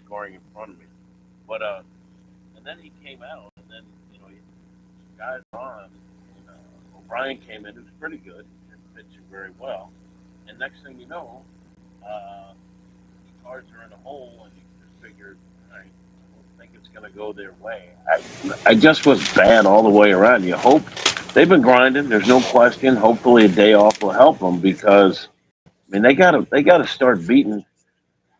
scoring in front of me. But and then he came out, and then guys on. And, O'Brien came in, who's pretty good, and pitching very well. And next thing you know, the Cards are in a hole, and you just figured, all right, I don't think it's going to go their way. I just was bad all the way around. You hope they've been grinding. There's no question. Hopefully, a day off will help them because I mean they got to start beating.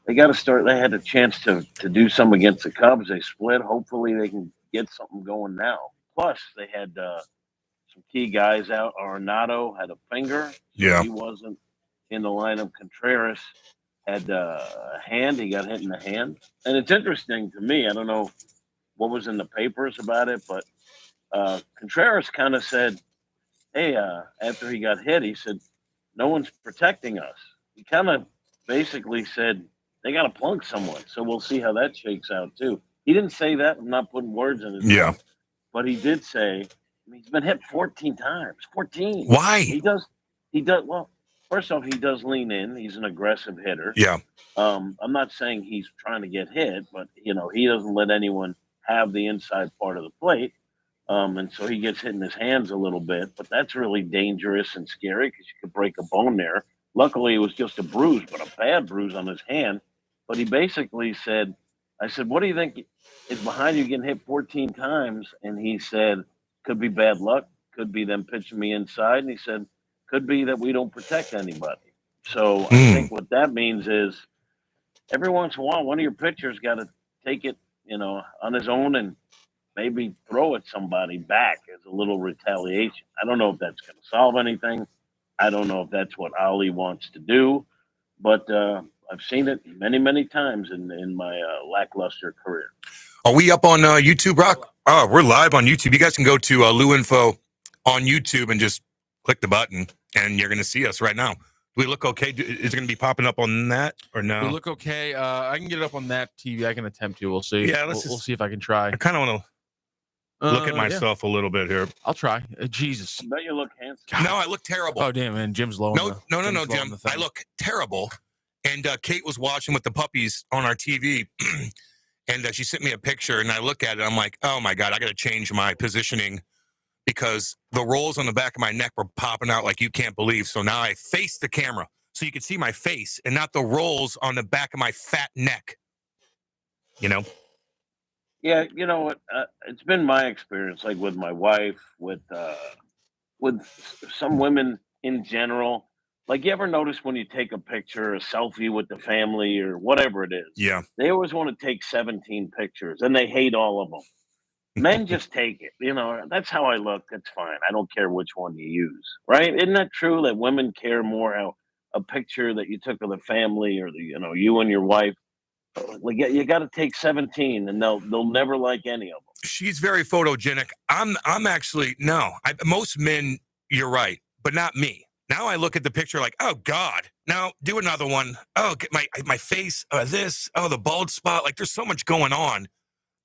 They got to start. They had a chance to do some against the Cubs. They split. Hopefully, they can get something going now. Plus, they had some key guys out. Arenado had a finger, so Yeah. he wasn't in the lineup. Contreras had a hand. He got hit in the hand. And it's interesting to me. I don't know what was in the papers about it, but Contreras kind of said, hey, after he got hit, he said, no one's protecting us. He kind of basically said, they got to plunk someone. So we'll see how that shakes out, too. He didn't say that. I'm not putting words in his mouth. But he did say, I mean, he's been hit 14 times. 14. Why? He does. Well, first off, he does lean in. He's an aggressive hitter. Yeah. I'm not saying he's trying to get hit, but, he doesn't let anyone have the inside part of the plate. And so he gets hit in his hands a little bit. But that's really dangerous and scary because you could break a bone there. Luckily, it was just a bruise, but a bad bruise on his hand. But he basically said, I said, what do you think is behind you getting hit 14 times? And he said, could be bad luck. Could be them pitching me inside. And he said, could be that we don't protect anybody. So I think what that means is every once in a while, one of your pitchers got to take it, on his own and maybe throw at somebody back as a little retaliation. I don't know if that's going to solve anything. I don't know if that's what Ali wants to do, but I've seen it many, many times in my lackluster career. Are we up on YouTube, Rock? Oh, we're live on YouTube. You guys can go to Lou Info on YouTube and just click the button, and you're going to see us right now. Do we look okay? Is it going to be popping up on that or no? We look okay. I can get it up on that TV. I can attempt to. We'll see. Yeah, we'll see if I can try. I kind of want to look at myself a little bit here. I'll try. Jesus. I bet you look handsome. God. No, I look terrible. Oh, damn, man. Jim's low. No, Jim. I look terrible. And Kate was watching with the puppies on our TV, and she sent me a picture, and I look at it. I'm like, oh, my God, I got to change my positioning because the rolls on the back of my neck were popping out like you can't believe. So now I face the camera so you can see my face and not the rolls on the back of my fat neck. Yeah, you know what? It's been my experience, like with my wife, with some women in general. Like, you ever notice when you take a picture, a selfie with the family or whatever it is? Yeah. They always want to take 17 pictures, and they hate all of them. Men just take it. That's how I look. It's fine. I don't care which one you use, right? Isn't that true that women care more how a picture that you took of the family or you and your wife? Like, you got to take 17, and they'll never like any of them. She's very photogenic. I'm actually no. Most men, you're right, but not me. Now I look at the picture like, oh God. Now do another one. Oh, my face. This. Oh, the bald spot. Like, there's so much going on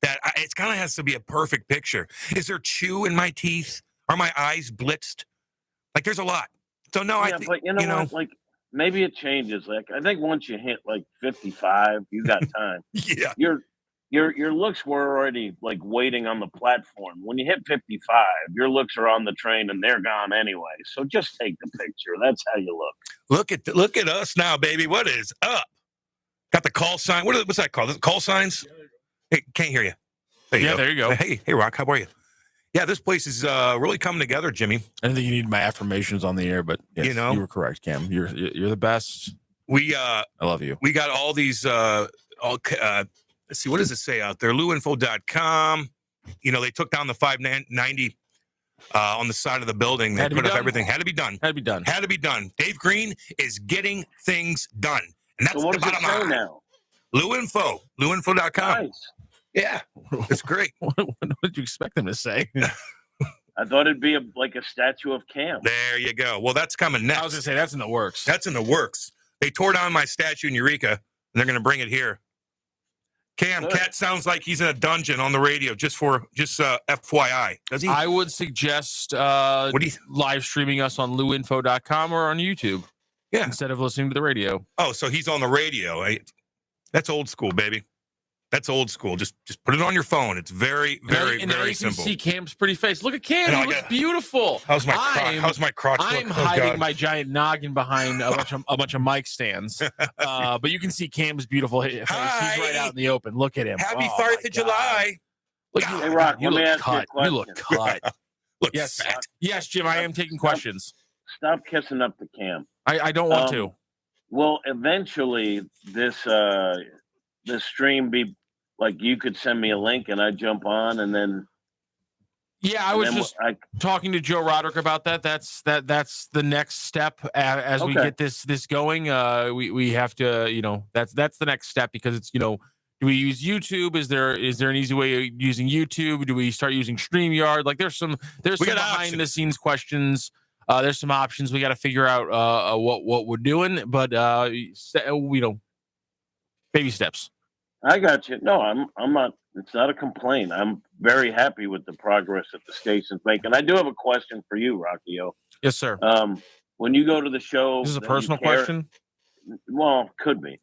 that it kind of has to be a perfect picture. Is there chew in my teeth? Are my eyes blitzed? Like, there's a lot. So no, yeah, but you know what? Like, maybe it changes. Like, I think once you hit like 55, you got time. Yeah. Your looks were already like waiting on the platform. When you hit 55, your looks are on the train and they're gone anyway. So just take the picture. That's how you look. Look at us now, baby. What is up? Got the call sign. What's that called? Call signs? Hey, can't hear you. There you go. Hey, Rock. How are you? Yeah, this place is really coming together, Jimmy. I didn't think you need my affirmations on the air, but yes, you were correct, Cam. You're the best. I love you. We got all these. Let's see, what does it say out there? LouInfo.com. They took down the 590 on the side of the building. They put up everything. Had to be done. Had to be done. Dave Green is getting things done, and that's what the does it bottom say line. now? LouInfo.com. Nice. Yeah, it's great. What did you expect them to say? I thought it'd be like a statue of Cam. There you go. Well, that's coming next. I was going to say, that's in the works. That's in the works. They tore down my statue in Eureka, and they're going to bring it here. Cam, Cat sounds like he's in a dungeon on the radio, just FYI. Does he? I would suggest live streaming us on LouInfo.com or on YouTube. Yeah. Instead of listening to the radio. Oh, so he's on the radio. That's old school, baby. That's old school. Just put it on your phone. It's very, very, and very you simple. can see Cam's pretty face. Look at Cam. He looks beautiful. How's my crotch? I'm hiding my giant noggin behind a bunch of mic stands. But you can see Cam's beautiful face. Hi. He's right out in the open. Look at him. Happy 4th of July. Look, hey, Rock, you let me look ask you a cut. question. You look cut. Look Yes, fat. yes, Jim. I am taking questions. Stop kissing up to Cam. I don't want to. Well, eventually, this stream be like you could send me a link and I jump on, and then. Yeah, I was just talking to Joe Roderick about that. That's the next step as we get this going. We have to, that's the next step, because it's, do we use YouTube? Is there an easy way of using YouTube? Do we start using StreamYard? Like there's some behind the scenes questions. There's some options. We got to figure out what we're doing, but baby steps. I got you. No, I'm not. It's not a complaint. I'm very happy with the progress that the station's making. I do have a question for you, Rockio. Yes, sir. When you go to the show, this is a personal question. Well, could be.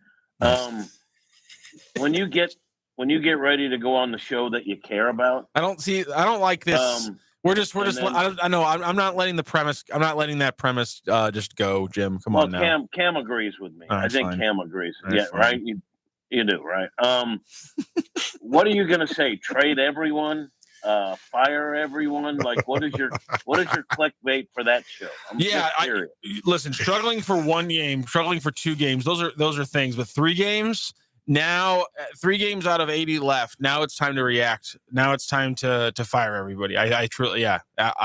When you get ready to go on the show that you care about, I don't like this. I know. I'm not letting the premise. I'm not letting that premise just go, Jim. Come on now. Cam agrees with me. Right, I think fine. Cam agrees. Right, yeah, fine. right. You do, right? What are you gonna say? Trade everyone? Fire everyone? Like, what is your clickbait for that show? Listen, struggling for one game, struggling for 2 games. Those are things. But 3 games now, 3 games out of 80 left. Now it's time to react. Now it's time to fire everybody. I truly, I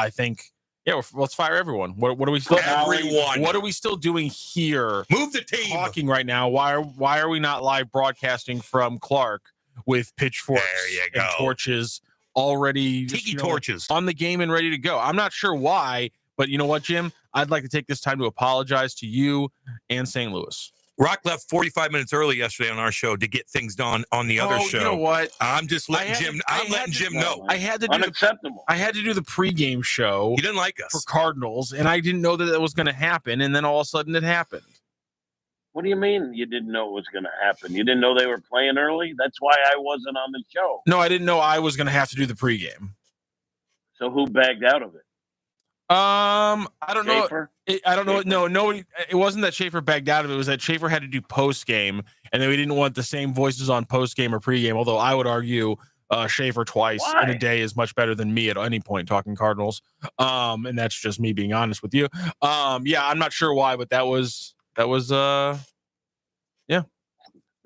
think. Yeah, let's fire everyone. What are we still? Everyone. What are we still doing here? Move the team. Talking right now. Why are we not live broadcasting from Clark with pitchforks and torches already? Tiki torches on the game and ready to go. I'm not sure why, but you know what, Jim? I'd like to take this time to apologize to you and St. Louis. Rock left 45 minutes early yesterday on our show to get things done on the other show. You know what? I'm just letting Jim. I'm letting Jim know. I had to do unacceptable. I had to do the pregame show. He didn't like us for Cardinals, and I didn't know that was going to happen. And then all of a sudden, it happened. What do you mean you didn't know it was going to happen? You didn't know they were playing early? That's why I wasn't on the show. No, I didn't know I was going to have to do the pregame. So who bagged out of it? I don't Schaefer? know. I don't know. No, it wasn't that Schaefer bagged out of it. It was that Schaefer had to do post game, and then we didn't want the same voices on post game or pregame. Although I would argue Schaefer twice in a day is much better than me at any point talking Cardinals. And that's just me being honest with you. Yeah, I'm not sure why, but that was yeah.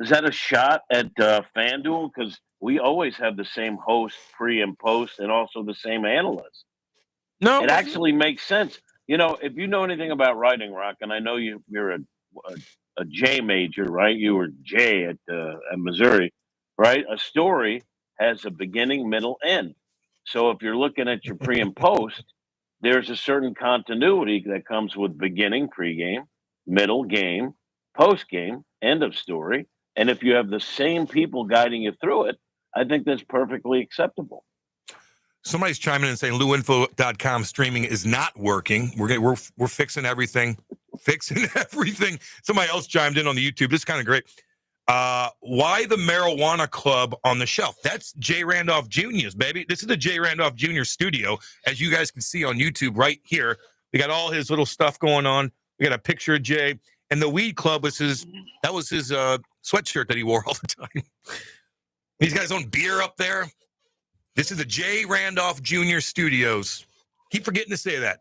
Is that a shot at FanDuel? Because we always have the same host pre and post, and also the same analyst. No, it actually makes sense. If you know anything about writing, Rock, and I know you're a J major, right? You were J at Missouri, right? A story has a beginning, middle, end. So if you're looking at your pre and post, there's a certain continuity that comes with beginning, pregame, middle, game, post game, end of story. And if you have the same people guiding you through it, I think that's perfectly acceptable. Somebody's chiming in and saying luinfo.com streaming is not working. We're fixing everything. Somebody else chimed in on the YouTube. This is kind of great. Why the marijuana club on the shelf? That's Jay Randolph Jr.'s, baby. This is the Jay Randolph Jr. studio, as you guys can see on YouTube right here. We got all his little stuff going on. We got a picture of Jay. And the weed club was his sweatshirt that he wore all the time. He's got his own beer up there. This is the Jay Randolph Jr. Studios. Keep forgetting to say that,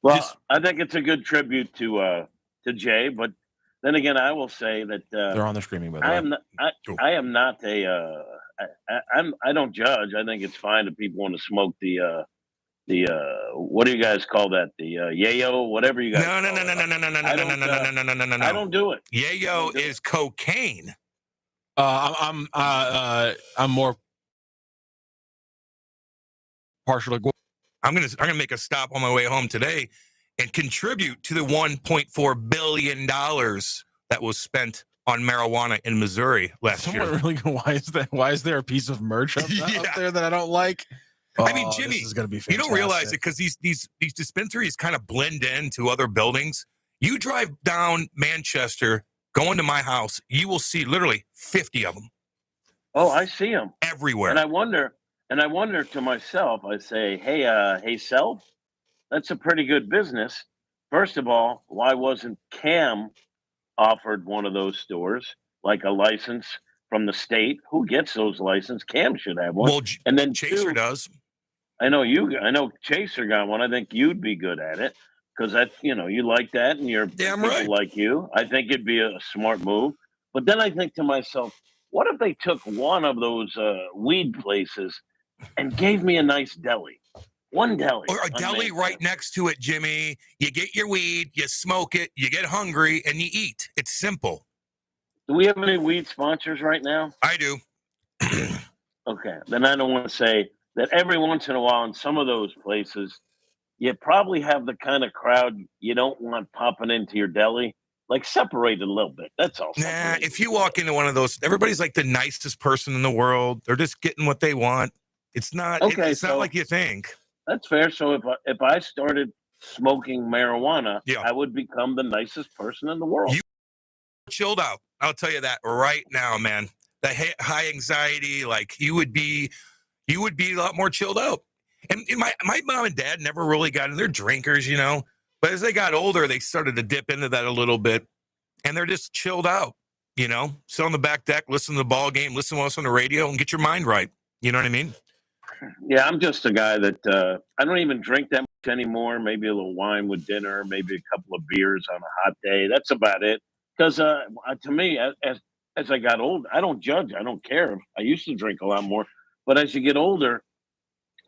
Well, I think it's a good tribute to Jay, but then again, I will say that they're on the streaming. By the I way, am not I don't judge. I think it's fine if people want to smoke the what do you guys call that? The yayo, whatever you guys. No. I don't do it. Yayo is cocaine. I'm more partial to. I'm gonna make a stop on my way home today and contribute to the $1.4 billion that was spent on marijuana in Missouri last year. Really go, why is that? Why is there a piece of merch up there that I don't like? I mean, Jimmy, this is gonna be you don't realize it because these dispensaries kind of blend into other buildings. You drive down Manchester Go into my house, you will see literally 50 of them. Oh, I see them everywhere. And I wonder to myself, I say, hey, self, that's a pretty good business. First of all, why wasn't Cam offered one of those stores, like a license from the state? Who gets those licenses? Cam should have one. Well, and then Chaser does. I know Chaser got one. I think you'd be good at it because that, you like that and your Damn people right. like you. I think it'd be a smart move. But then I think to myself, what if they took one of those weed places and gave me a nice deli? One deli. Or a deli right next to it, Jimmy. You get your weed, you smoke it, you get hungry, and you eat. It's simple. Do we have any weed sponsors right now? I do. Okay. Then I don't want to say that every once in a while in some of those places, you probably have the kind of crowd you don't want popping into your deli. Like separate a little bit. That's all. Nah, if you walk into one of those, everybody's like the nicest person in the world. They're just getting what they want. It's not. Okay, it's not like you think. That's fair. So if I started smoking marijuana, yeah, I would become the nicest person in the world. You chilled out. I'll tell you that right now, man. The high anxiety, like you would be a lot more chilled out. And my mom and dad never really got in. They're drinkers, But as they got older, they started to dip into that a little bit. And they're just chilled out, Sit on the back deck, listen to the ball game, listen to us on the radio, and get your mind right. You know what I mean? Yeah, I'm just a guy that I don't even drink that much anymore. Maybe a little wine with dinner, maybe a couple of beers on a hot day. That's about it. Because to me, as I got old, I don't judge. I don't care. I used to drink a lot more. But as you get older,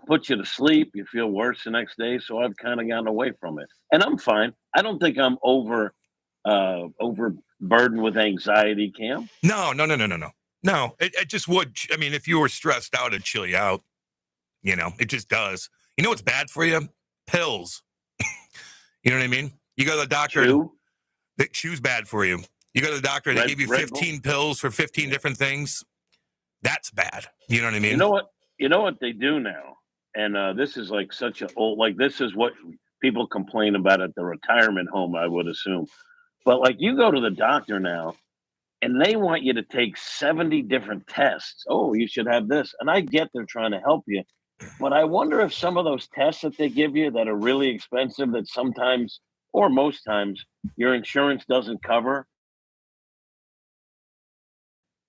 puts you to sleep. You feel worse the next day. So I've kind of gotten away from it. And I'm fine. I don't think I'm overburdened with anxiety, Cam. No. No, it just would. I mean, if you were stressed out, it'd chill you out. It just does. You know what's bad for you? Pills. You know what I mean? You go to the doctor. The chew's bad for you. You go to the doctor, they give you 15 pills for 15 different things. That's bad. You know what I mean? You know what they do now? And this is like such this is what people complain about at the retirement home, I would assume. But like you go to the doctor now and they want you to take 70 different tests. Oh, you should have this. And I get they're trying to help you. But I wonder if some of those tests that they give you that are really expensive, that sometimes or most times your insurance doesn't cover.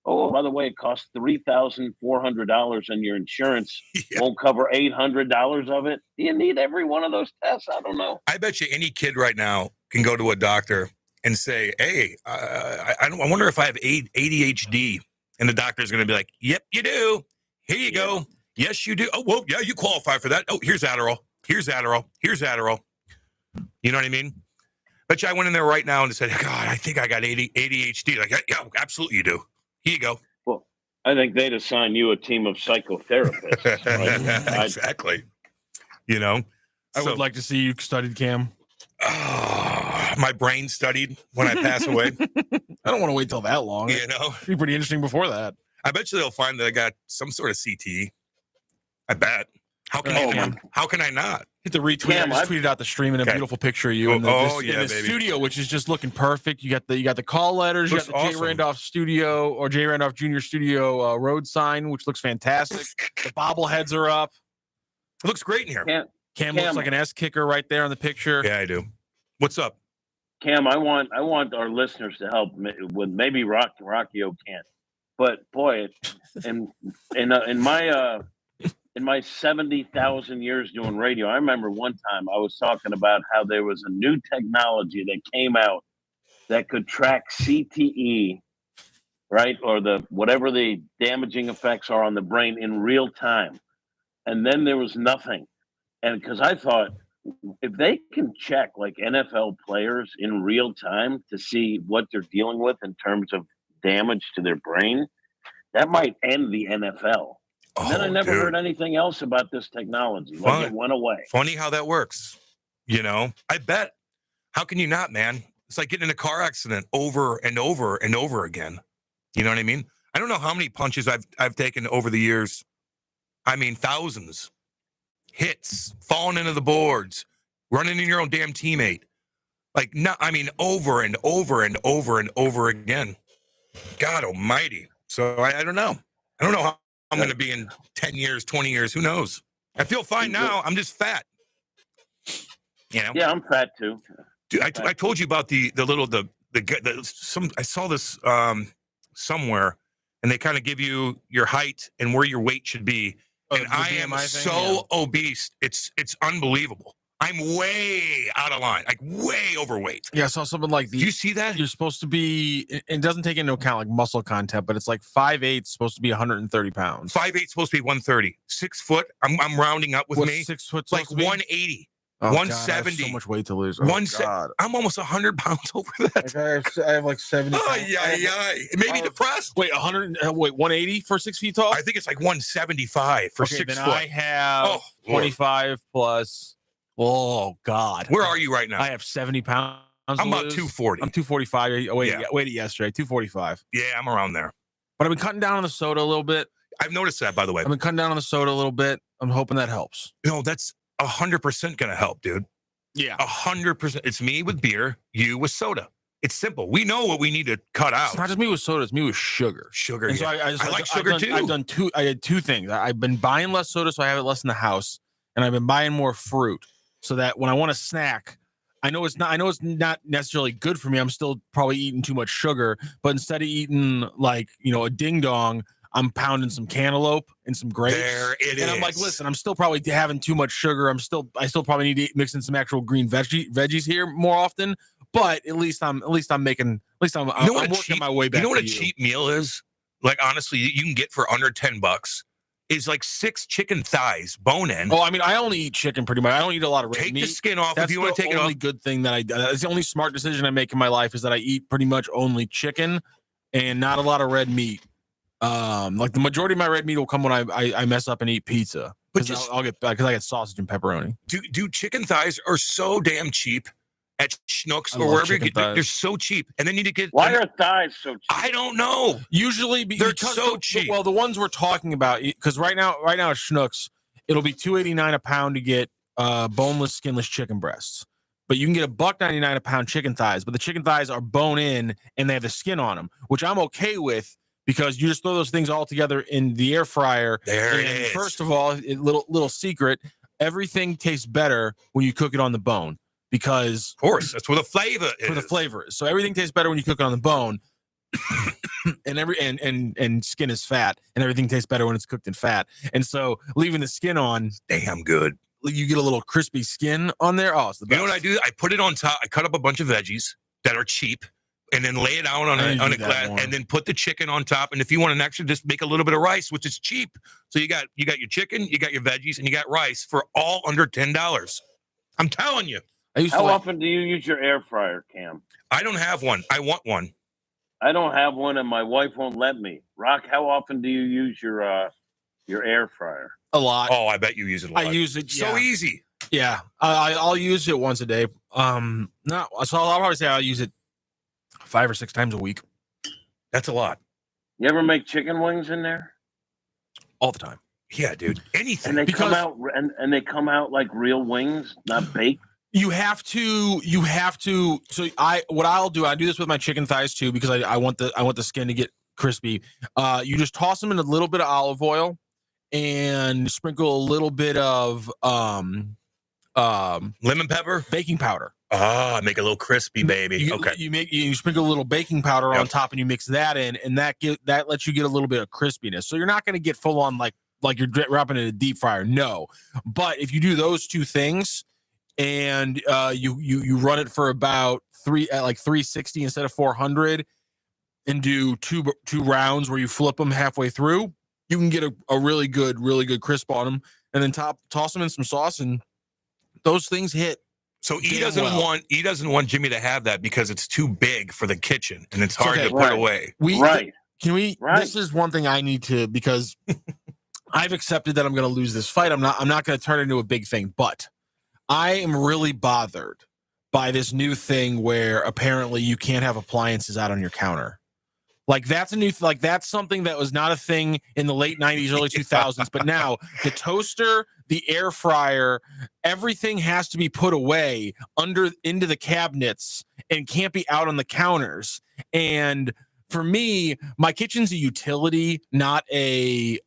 Oh, by the way, it costs $3,400 and your insurance won't cover $800 of it. Do you need every one of those tests? I don't know. I bet you any kid right now can go to a doctor and say, hey, I wonder if I have ADHD. And the doctor's going to be like, yep, you do. Here you go. Yes, you do. Oh, well, yeah, you qualify for that. Oh, here's Adderall. Here's Adderall. Here's Adderall. You know what I mean? Bet you I went in there right now and said, God, I think I got ADHD. Like, yeah, absolutely you do. Here you go. Well, I think they'd assign you a team of psychotherapists. Right? Exactly. I would like to see you studied, Cam. My brain studied when I pass away. I don't want to wait till that long. It'd be pretty interesting before that. I bet you they'll find that I got some sort of CTE. I bet. How can I not? Hit the retweet. Cam, I just tweeted out the stream and a beautiful picture of you in the studio, which is just looking perfect. You got the call letters. You got the Jay Randolph studio or Jay Randolph Jr. studio road sign, which looks fantastic. The bobbleheads are up. It looks great in here. Cam looks like an S kicker right there in the picture. Yeah, I do. What's up, Cam? I want our listeners to help with maybe Rockio can't, but boy, in my 70,000 years doing radio, I remember one time I was talking about how there was a new technology that came out that could track CTE, right, or whatever the damaging effects are on the brain in real time, and then there was nothing, and because I thought, if they can check like NFL players in real time to see what they're dealing with in terms of damage to their brain, that might end the NFL. And then I never heard anything else about this technology. Like it went away. Funny how that works. I bet. How can you not, man? It's like getting in a car accident over and over and over again. You know what I mean? I don't know how many punches I've taken over the years. I mean, thousands. Hits, falling into the boards, running in your own damn teammate. Like, no, I mean, over and over and over and over again. God almighty. So I don't know. I don't know how I'm going to be in 10 years, 20 years. Who knows? I feel fine now. I'm just fat. You know? Yeah, I'm fat too. Dude, I told you about the I saw this somewhere, and they kind of give you your height and where your weight should be. And I am so obese. It's unbelievable. I'm way out of line, like way overweight. Yeah, I saw something like Do you see that? You're supposed to be, it doesn't take into account like muscle content, but it's like 5'8" supposed to be 130 pounds. 5'8" supposed to be 130. 6 foot. I'm rounding up with me. 6 foot, like 180. Oh, 170. God, I have so much weight to lose. Oh, God. I'm almost 100 pounds over that. I have like 70. Oh, yeah. Maybe depressed. Wait, 180 for 6 feet tall? I think it's like 175 for 6 foot. I have 25 plus. Oh, God. Where are you right now? I have 70 pounds. I'm about 240. I'm 245. I weighed it yesterday, 245. Yeah, I'm around there. But I've been cutting down on the soda a little bit. I've noticed that, by the way. I've been cutting down on the soda a little bit. I'm hoping that helps. No, that's 100% going to help, dude. Yeah. 100%. It's me with beer, you with soda. It's simple. We know what we need to cut out. It's not just me with soda, it's me with sugar. Sugar, and so I like sugar too. I had two things. I've been buying less soda, so I have it less in the house. And I've been buying more fruit so that when I want a snack, I know it's not necessarily good for me. I'm still probably eating too much sugar, but instead of eating like, a ding dong, I'm pounding some cantaloupe and some grapes. There it is. And I'm like, listen, I'm still probably having too much sugar. I still probably need to mix in some actual green veggies here more often. But at least I'm working my way back. You know what a cheap meal is? Like, honestly, you can get for under $10. Is like 6 chicken thighs, bone in. Oh, I mean, I only eat chicken pretty much. I don't eat a lot of red meat. Take the skin off if you want to take it off. That's the only good thing that that's the only smart decision I make in my life is that I eat pretty much only chicken and not a lot of red meat. Like the majority of my red meat will come when I mess up and eat pizza. But I'll get because I get sausage and pepperoni. Dude, chicken thighs are so damn cheap at Schnucks or wherever you get. They're so cheap, and then you need to get. Why are thighs so cheap? I don't know. Usually, they're so cheap. Well, the ones we're talking about, because right now at Schnucks, it'll be $2.89 a pound to get boneless, skinless chicken breasts. But you can get $1.99 a pound chicken thighs. But the chicken thighs are bone in and they have the skin on them, which I'm okay with because you just throw those things all together in the air fryer. There it is. First of all, little secret: everything tastes better when you cook it on the bone. Because of course, that's where the flavor is. Where the flavor is. So everything tastes better when you cook it on the bone. and skin is fat, and everything tastes better when it's cooked in fat. And so leaving the skin on, damn good. You get a little crispy skin on there. Oh, it's the best. You know what I do? I put it on top. I cut up a bunch of veggies that are cheap, and then lay it out on a glass, and then put the chicken on top. And if you want an extra, just make a little bit of rice, which is cheap. So you got your chicken, you got your veggies, and you got rice for all under $10. I'm telling you. How often do you use your air fryer, Cam? I don't have one. I want one. I don't have one, and my wife won't let me. Rock, how often do you use your air fryer? A lot. Oh, I bet you use it a lot. I use it so easy. Yeah, I'll use it once a day. So I'll probably say I'll use it 5 or 6 times a week. That's a lot. You ever make chicken wings in there? All the time. Yeah, dude. Anything. And they come out and they come out like real wings, not baked. You have to. So what I'll do, I do this with my chicken thighs too, because I want the skin to get crispy. You just toss them in a little bit of olive oil and sprinkle a little bit of lemon pepper, baking powder. Make it a little crispy, baby. You sprinkle a little baking powder on top, and you mix that in, and that lets you get a little bit of crispiness. So you're not going to get full on like you're wrapping it in a deep fryer. No, but if you do those two things. And you run it for about 360 instead of 400, and do two rounds where you flip them halfway through. You can get a really good crisp on them, and then toss them in some sauce, and those things hit. So he doesn't want Jimmy to have that because it's too big for the kitchen and it's hard to put away. This is one thing I need to, because I've accepted that I'm going to lose this fight. I'm not going to turn it into a big thing, but I am really bothered by this new thing where apparently you can't have appliances out on your counter. Like that's that's something that was not a thing in the late 90s, early 2000s. But now the toaster, the air fryer, everything has to be put away into the cabinets and can't be out on the counters. And for me, my kitchen's a utility, not a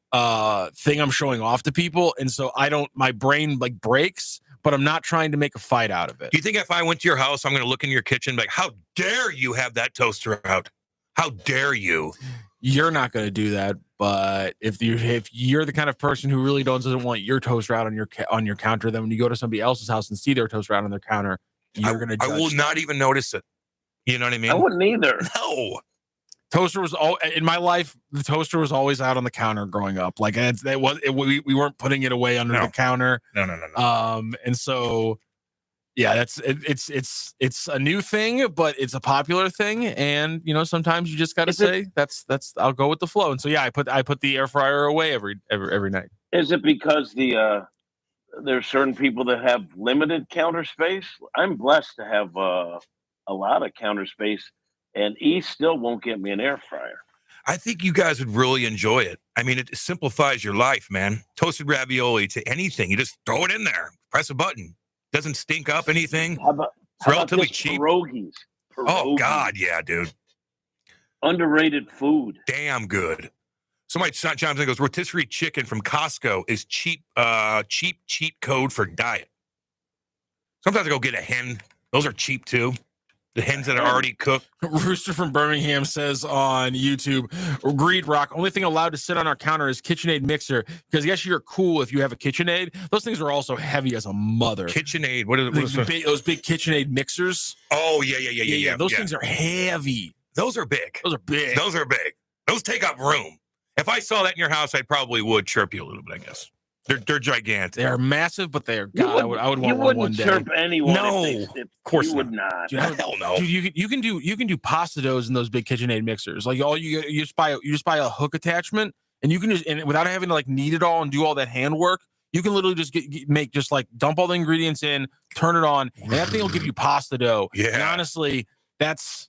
thing I'm showing off to people. And so my brain like breaks, but I'm not trying to make a fight out of it. Do you think if I went to your house, I'm going to look in your kitchen like, how dare you have that toaster out? How dare you? You're not going to do that, but if you're the kind of person who really doesn't want your toaster out on your counter, then when you go to somebody else's house and see their toaster out on their counter, you're going to judge. I will not even notice it. You know what I mean? I wouldn't either. No. Toaster was all in my life. The toaster was always out on the counter growing up. Like we weren't putting it away under the counter. No. And so, yeah, it's a new thing, but it's a popular thing. And sometimes you just got to say that's I'll go with the flow. And so, yeah, I put the air fryer away every night. Is it because there's certain people that have limited counter space? I'm blessed to have a lot of counter space. And E still won't get me an air fryer. I think you guys would really enjoy it. I mean, it simplifies your life, man. Toasted ravioli to anything. You just throw it in there. Press a button. Doesn't stink up anything. It's relatively cheap. Pierogies. Oh, God, yeah, dude. Underrated food. Damn good. Somebody chimes in and goes, rotisserie chicken from Costco is cheap code for diet. Sometimes I go get a hen. Those are cheap, too. The hens that are already cooked. Rooster from Birmingham says on YouTube, agreed, Rock. Only thing allowed to sit on our counter is KitchenAid mixer, because yes, you're cool if you have a KitchenAid. Those things are also heavy as a mother. KitchenAid. What are those big KitchenAid mixers? Oh, yeah. Those things are heavy. Those are big. Those are big. Those take up room. If I saw that in your house, I probably would chirp you a little bit, I guess. They're gigantic. They are massive, but they are. God, I would want one day. You wouldn't chirp anyone. No, of course you would not. Dude, hell no. Dude, you can do pasta doughs in those big KitchenAid mixers. Like you just buy a hook attachment, and you can and without having to like knead it all and do all that hand work, you can literally just dump all the ingredients in, turn it on, and that thing will give you pasta dough. Yeah. And honestly, that's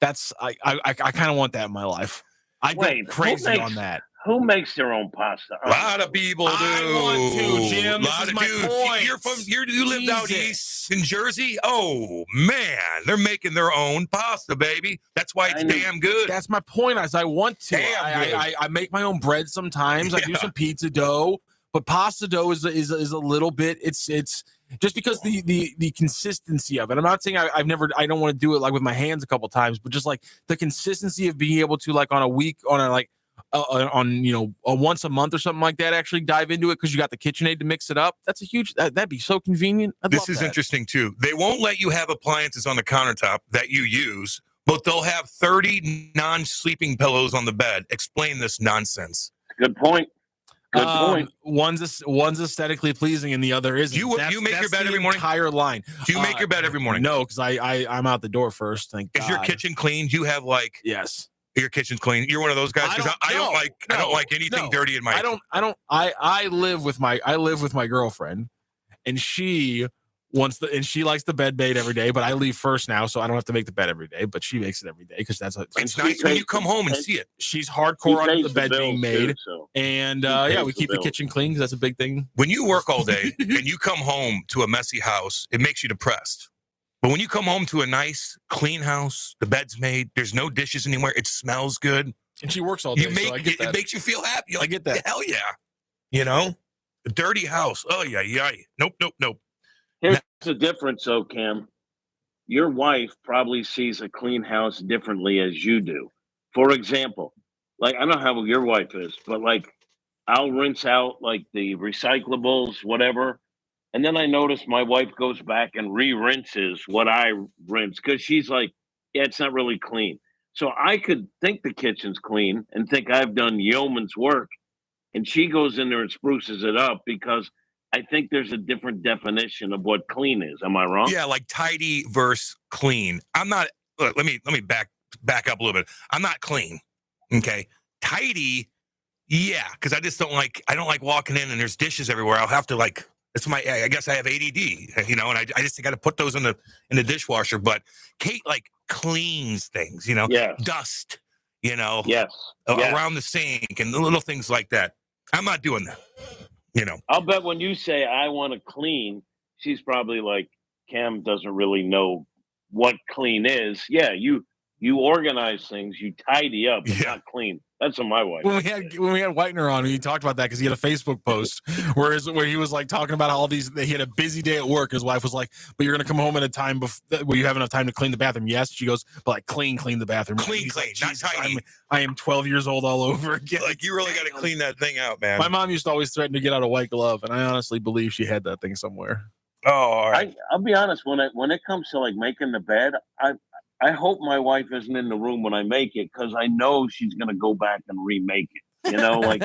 I kind of want that in my life. I go crazy on that. Who makes their own pasta? A lot of people do. I want to, Jim. A lot of dudes. You lived out east in Jersey. Oh man, they're making their own pasta, baby. That's why it's damn good. That's my point. As I want to. I make my own bread sometimes. I do some pizza dough, but pasta dough is a little bit. It's just because the consistency of it. I'm not saying I don't want to do it like with my hands a couple times, but just like the consistency of being able to like on a once a month or something like that, actually dive into it because you got the KitchenAid to mix it up. That's a huge, that'd be so convenient. This is interesting too. They won't let you have appliances on the countertop that you use, but they'll have 30 non-sleeping pillows on the bed. Explain this nonsense. Good point. Good point. One's aesthetically pleasing and the other isn't. You make your bed every morning? Entire line. Do you make your bed every morning? No, because I'm out the door first. Thank God. Is your kitchen clean? Do you have like? Yes. Your kitchen's clean. You're one of those guys because I don't like anything dirty in my. I live with my girlfriend, and she she likes the bed made every day. But I leave first now, so I don't have to make the bed every day. But she makes it every day because it's nice when you come home and see it. She's hardcore on the bed being made, and we keep the kitchen clean because that's a big thing. When you work all day and you come home to a messy house, it makes you depressed. But when you come home to a nice, clean house, the bed's made, there's no dishes anywhere, it smells good. And she works all day. It makes you feel happy. I get that. Hell yeah. A dirty house. Oh, yeah. Nope. Here's the difference, though, Cam. Your wife probably sees a clean house differently as you do. For example, like, I don't know how your wife is, but, like, I'll rinse out, like, the recyclables, whatever. And then I notice my wife goes back and re-rinses what I rinse because she's like, yeah, it's not really clean. So I could think the kitchen's clean and think I've done yeoman's work. And she goes in there and spruces it up because I think there's a different definition of what clean is. Am I wrong? Yeah, like tidy versus clean. I'm not, let me back up a little bit. I'm not clean. Okay. Tidy, yeah, because I don't like walking in and there's dishes everywhere. I'll have to I guess I have ADD, and I just got to put those in the dishwasher. But Kate cleans things, dust, yes, around the sink and the little things like that. I'm not doing that. I'll bet when you say I want to clean, she's probably like, Cam doesn't really know what clean is. Yeah, you organize things, you tidy up, but not clean. That's what my wife. When we had Whitener on, he talked about that because he had a Facebook post where he was like talking about all these. He had a busy day at work. His wife was like, "But you're gonna come home at a time where you have enough time to clean the bathroom." Yes, she goes, "But like clean the bathroom, clean, like, not tidy." I am 12 years old all over again. Like you really got to clean that thing out, man. My mom used to always threaten to get out a white glove, and I honestly believe she had that thing somewhere. Oh, all right. I'll be honest. When it comes to like making the bed, I hope my wife isn't in the room when I make it because I know she's going to go back and remake it. Like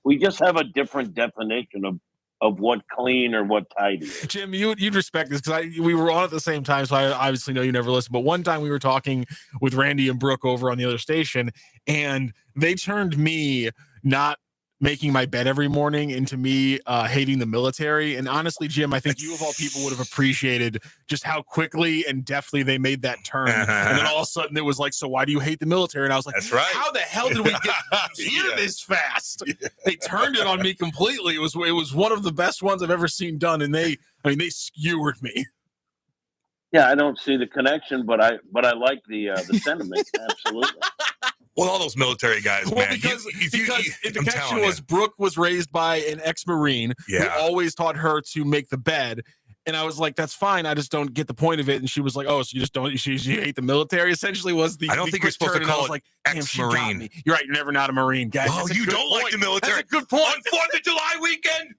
we just have a different definition of what clean or what tidy is. Jim, you'd respect this because we were on at the same time, so I obviously know you never listened. But one time we were talking with Randy and Brooke over on the other station, and they turned me not making my bed every morning into me hating the military. And honestly, Jim, I think you of all people would have appreciated just how quickly and deftly they made that turn. And then all of a sudden it was like, so why do you hate the military? And I was like, that's right. How the hell did we get here this fast? They turned it on me completely. It was one of the best ones I've ever seen done. And they skewered me. Yeah, I don't see the connection, but I like the sentiment. Absolutely. Well, all those military guys, man. Because the connection was Brooke was raised by an ex-Marine who always taught her to make the bed. And I was like, that's fine. I just don't get the point of it. And she was like, oh, so you just don't, you hate the military? Essentially was the. I don't think you're supposed to call it like ex-Marine. You're right. You're never not a Marine, guys. Oh, you don't like the military? That's a good point. On 4th of July weekend?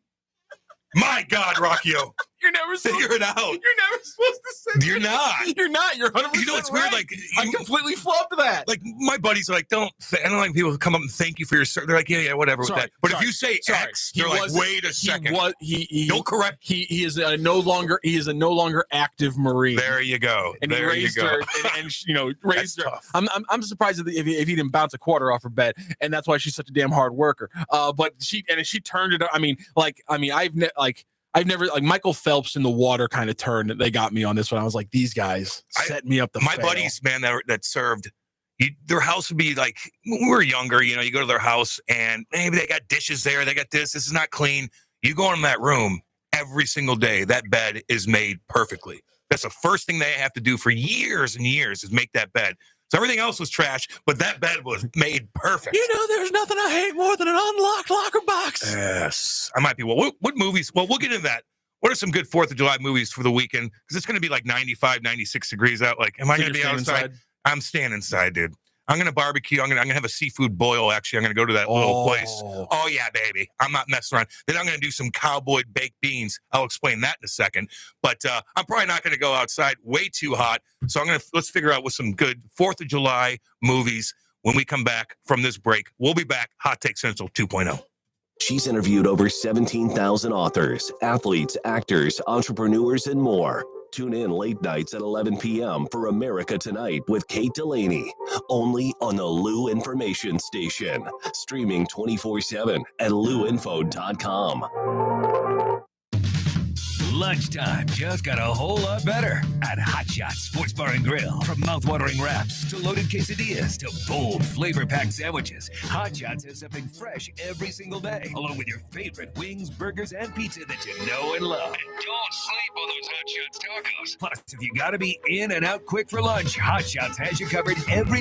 My God, Rockio. You're never figure it out. You're never supposed to say. You're not. You're not. You're 100%. You know what's weird? Like I completely flubbed that. Like my buddies are like, I don't like people who come up and thank you for your service. They're like, yeah, whatever with that. But if you say X, they're like, wait a second. Don't correct. He is no longer active Marine. There you go. And there he raised her and raised her. I'm surprised if he didn't bounce a quarter off her bed, and that's why she's such a damn hard worker. But she turned it. I've never like Michael Phelps in the water kind of turn. They got me on this one. I was like, these guys set me up. My buddies, man, that served. Their house would be like when we were younger. You go to their house and maybe they got dishes there. They got this. This is not clean. You go in that room every single day. That bed is made perfectly. That's the first thing they have to do for years and years is make that bed. So everything else was trash, but that bed was made perfect. There's nothing I hate more than an unlocked locker box. Yes. I might be. Well, what movies? Well, we'll get into that. What are some good 4th of July movies for the weekend? Because it's going to be like 95, 96 degrees out. Like, am I going to be outside? I'm staying inside, dude. I'm going to barbecue. I'm going to have a seafood boil, actually. I'm going to go to that little place. Oh, yeah, baby. I'm not messing around. Then I'm going to do some cowboy baked beans. I'll explain that in a second. But I'm probably not going to go outside. Way too hot. So let's figure out what some good 4th of July movies when we come back from this break. We'll be back. Hot Take Central 2.0. She's interviewed over 17,000 authors, athletes, actors, entrepreneurs, and more. Tune in late nights at 11 p.m. for America Tonight with Kate Delaney, only on the Lou Information Station. Streaming 24/7 at louinfo.com. Lunchtime just got a whole lot better at Hot Shots Sports Bar and Grill. From mouth-watering wraps to loaded quesadillas to bold flavor-packed sandwiches, Hot Shots has something fresh every single day, along with your favorite wings, burgers, and pizza that you know and love. And don't sleep on those Hot Shots tacos. Plus, if you gotta be in and out quick for lunch, Hot Shots has you covered every